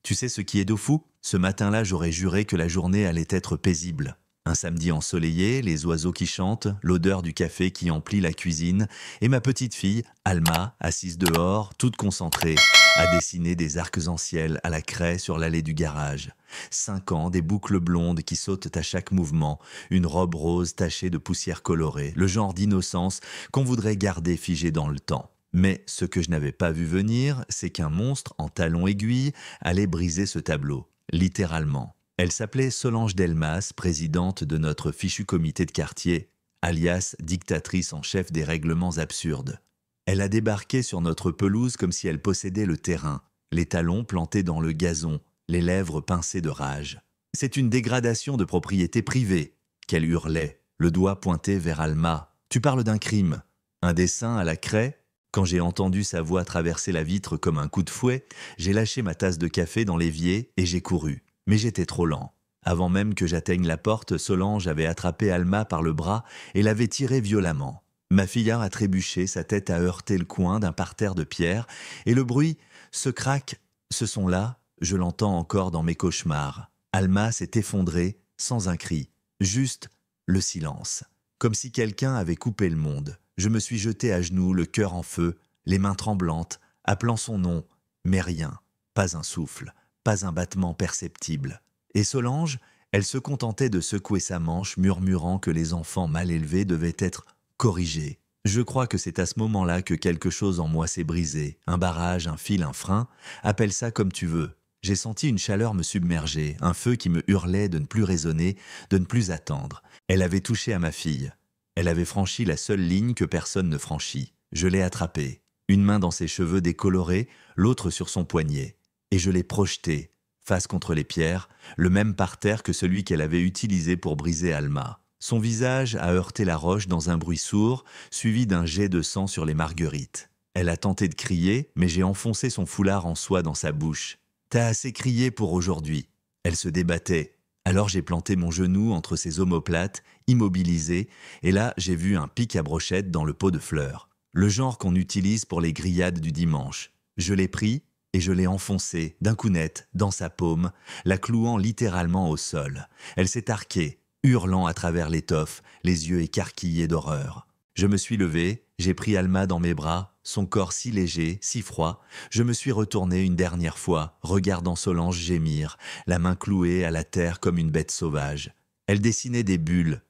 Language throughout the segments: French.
Tu sais ce qui est de fou? Ce matin-là, j'aurais juré que la journée allait être paisible. Un samedi ensoleillé, les oiseaux qui chantent, l'odeur du café qui emplit la cuisine, et ma petite fille, Alma, assise dehors, toute concentrée, à dessiner des arcs-en-ciel à la craie sur l'allée du garage. 5 ans, des boucles blondes qui sautent à chaque mouvement, une robe rose tachée de poussière colorée, le genre d'innocence qu'on voudrait garder figée dans le temps. Mais ce que je n'avais pas vu venir, c'est qu'un monstre en talons aiguilles allait briser ce tableau, littéralement. Elle s'appelait Solange Delmas, présidente de notre fichu comité de quartier, alias dictatrice en chef des règlements absurdes. Elle a débarqué sur notre pelouse comme si elle possédait le terrain, les talons plantés dans le gazon, les lèvres pincées de rage. C'est une dégradation de propriété privée, qu'elle hurlait, le doigt pointé vers Alma. Tu parles d'un crime. Un dessin à la craie? Quand j'ai entendu sa voix traverser la vitre comme un coup de fouet, j'ai lâché ma tasse de café dans l'évier et j'ai couru. Mais j'étais trop lent. Avant même que j'atteigne la porte, Solange avait attrapé Alma par le bras et l'avait tirée violemment. Ma fillette a trébuché, sa tête a heurté le coin d'un parterre de pierre, et le bruit, ce crack, ce son-là, je l'entends encore dans mes cauchemars. Alma s'est effondrée, sans un cri, juste le silence. Comme si quelqu'un avait coupé le monde. Je me suis jeté à genoux, le cœur en feu, les mains tremblantes, appelant son nom, mais rien, pas un souffle. Pas un battement perceptible. Et Solange, elle se contentait de secouer sa manche, murmurant que les enfants mal élevés devaient être corrigés. Je crois que c'est à ce moment-là que quelque chose en moi s'est brisé. Un barrage, un fil, un frein, appelle ça comme tu veux. J'ai senti une chaleur me submerger, un feu qui me hurlait de ne plus raisonner, de ne plus attendre. Elle avait touché à ma fille. Elle avait franchi la seule ligne que personne ne franchit. Je l'ai attrapée. Une main dans ses cheveux décolorés, l'autre sur son poignet. Et je l'ai projeté, face contre les pierres, le même parterre que celui qu'elle avait utilisé pour briser Alma. Son visage a heurté la roche dans un bruit sourd, suivi d'un jet de sang sur les marguerites. Elle a tenté de crier, mais j'ai enfoncé son foulard en soie dans sa bouche. « T'as assez crié pour aujourd'hui !» Elle se débattait. Alors j'ai planté mon genou entre ses omoplates, immobilisé, et là j'ai vu un pic à brochette dans le pot de fleurs. Le genre qu'on utilise pour les grillades du dimanche. Je l'ai pris, et je l'ai enfoncée, d'un coup net, dans sa paume, la clouant littéralement au sol. Elle s'est arquée, hurlant à travers l'étoffe, les yeux écarquillés d'horreur. Je me suis levé, j'ai pris Alma dans mes bras, son corps si léger, si froid. Je me suis retourné une dernière fois, regardant Solange gémir, la main clouée à la terre comme une bête sauvage. Elle dessinait des bulles,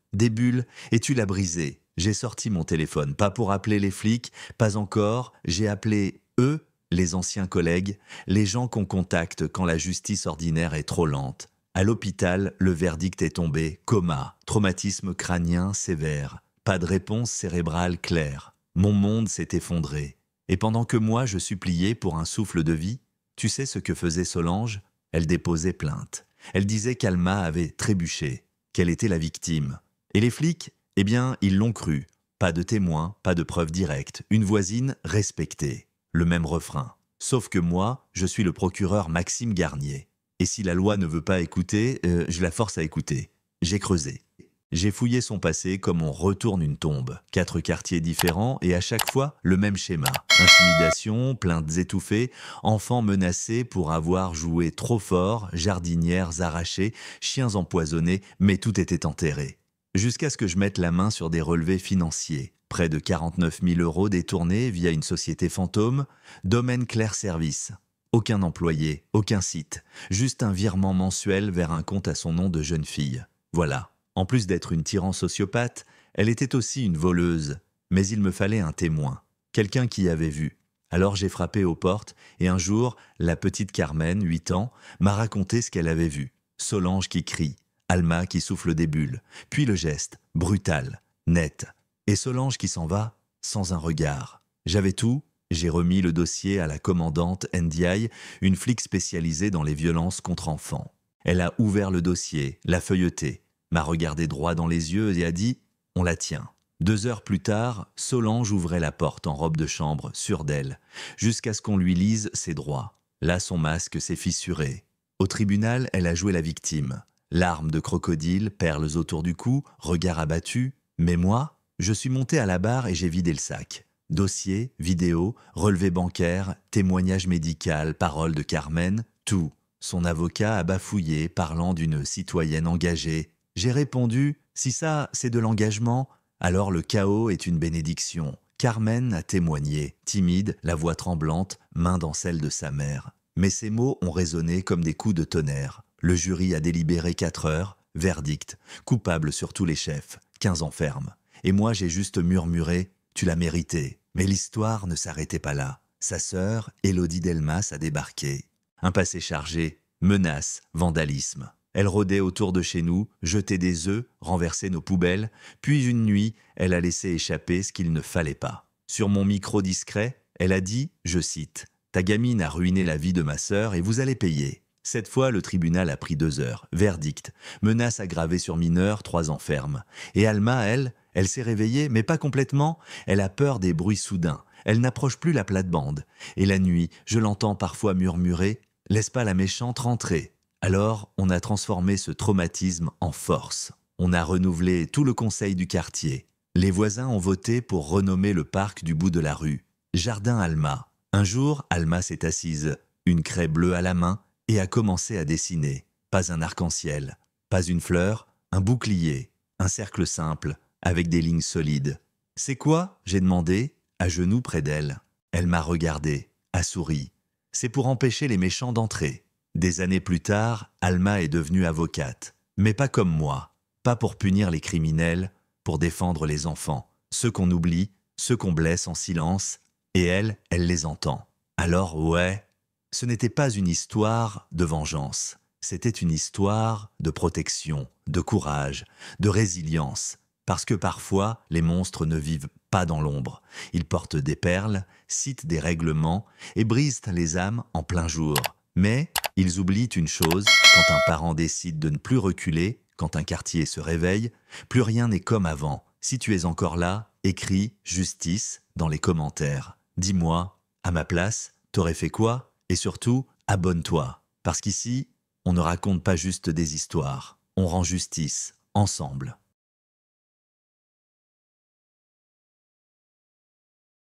et tu l'as brisée. J'ai sorti mon téléphone, pas pour appeler les flics, pas encore, j'ai appelé eux, les anciens collègues, les gens qu'on contacte quand la justice ordinaire est trop lente. À l'hôpital, le verdict est tombé, coma, traumatisme crânien sévère. Pas de réponse cérébrale claire. Mon monde s'est effondré. Et pendant que moi je suppliais pour un souffle de vie, tu sais ce que faisait Solange? Elle déposait plainte. Elle disait qu'Alma avait trébuché, qu'elle était la victime. Et les flics? Eh bien, ils l'ont cru. Pas de témoins, pas de preuves directes. Une voisine respectée. Le même refrain. Sauf que moi, je suis le procureur Maxime Garnier. Et si la loi ne veut pas écouter, je la force à écouter. J'ai creusé. J'ai fouillé son passé comme on retourne une tombe. 4 quartiers différents et à chaque fois, le même schéma. Intimidation, plaintes étouffées, enfants menacés pour avoir joué trop fort, jardinières arrachées, chiens empoisonnés, mais tout était enterré. Jusqu'à ce que je mette la main sur des relevés financiers. Près de 49 000 € détournés via une société fantôme, domaine Clair Service. Aucun employé, aucun site, juste un virement mensuel vers un compte à son nom de jeune fille. Voilà. En plus d'être une tyran sociopathe, elle était aussi une voleuse. Mais il me fallait un témoin, quelqu'un qui avait vu. Alors j'ai frappé aux portes et un jour, la petite Carmen, 8 ans, m'a raconté ce qu'elle avait vu. Solange qui crie, Alma qui souffle des bulles, puis le geste, brutal, net. Et Solange qui s'en va, sans un regard. J'avais tout, j'ai remis le dossier à la commandante NDI, une flic spécialisée dans les violences contre enfants. Elle a ouvert le dossier, l'a feuilleté, m'a regardé droit dans les yeux et a dit « On la tient ». 2 heures plus tard, Solange ouvrait la porte en robe de chambre, sûre d'elle, jusqu'à ce qu'on lui lise ses droits. Là, son masque s'est fissuré. Au tribunal, elle a joué la victime. Larmes de crocodile, perles autour du cou, regard abattu. Mais moi, je suis monté à la barre et j'ai vidé le sac. Dossier, vidéo, relevé bancaire, témoignage médical, parole de Carmen, tout. Son avocat a bafouillé, parlant d'une citoyenne engagée. J'ai répondu, si ça, c'est de l'engagement, alors le chaos est une bénédiction. Carmen a témoigné, timide, la voix tremblante, main dans celle de sa mère. Mais ces mots ont résonné comme des coups de tonnerre. Le jury a délibéré 4 heures, verdict, coupable sur tous les chefs, 15 ans ferme. Et moi j'ai juste murmuré, tu l'as mérité. Mais l'histoire ne s'arrêtait pas là. Sa sœur, Élodie Delmas, a débarqué. Un passé chargé, menaces, vandalisme. Elle rôdait autour de chez nous, jetait des œufs, renversait nos poubelles, puis une nuit, elle a laissé échapper ce qu'il ne fallait pas. Sur mon micro discret, elle a dit, je cite, « Ta gamine a ruiné la vie de ma sœur et vous allez payer. » Cette fois, le tribunal a pris 2 heures. Verdict. Menace aggravée sur mineur, 3 ans ferme. Et Alma, elle s'est réveillée, mais pas complètement. Elle a peur des bruits soudains. Elle n'approche plus la plate-bande. Et la nuit, je l'entends parfois murmurer « Laisse pas la méchante rentrer ». Alors, on a transformé ce traumatisme en force. On a renouvelé tout le conseil du quartier. Les voisins ont voté pour renommer le parc du bout de la rue Jardin Alma. Un jour, Alma s'est assise, une craie bleue à la main, et a commencé à dessiner. Pas un arc-en-ciel, pas une fleur, un bouclier, un cercle simple, avec des lignes solides. « C'est quoi ?» j'ai demandé, à genoux près d'elle. Elle m'a regardé, a souri. « C'est pour empêcher les méchants d'entrer. » Des années plus tard, Alma est devenue avocate. Mais pas comme moi, pas pour punir les criminels, pour défendre les enfants, ceux qu'on oublie, ceux qu'on blesse en silence, et elle les entend. Alors ouais, ce n'était pas une histoire de vengeance, c'était une histoire de protection, de courage, de résilience, parce que parfois, les monstres ne vivent pas dans l'ombre. Ils portent des perles, citent des règlements et brisent les âmes en plein jour. Mais ils oublient une chose, quand un parent décide de ne plus reculer, quand un quartier se réveille, plus rien n'est comme avant. Si tu es encore là, écris « justice » dans les commentaires. Dis-moi, à ma place, t'aurais fait quoi? Et surtout, abonne-toi. Parce qu'ici, on ne raconte pas juste des histoires, on rend justice, ensemble.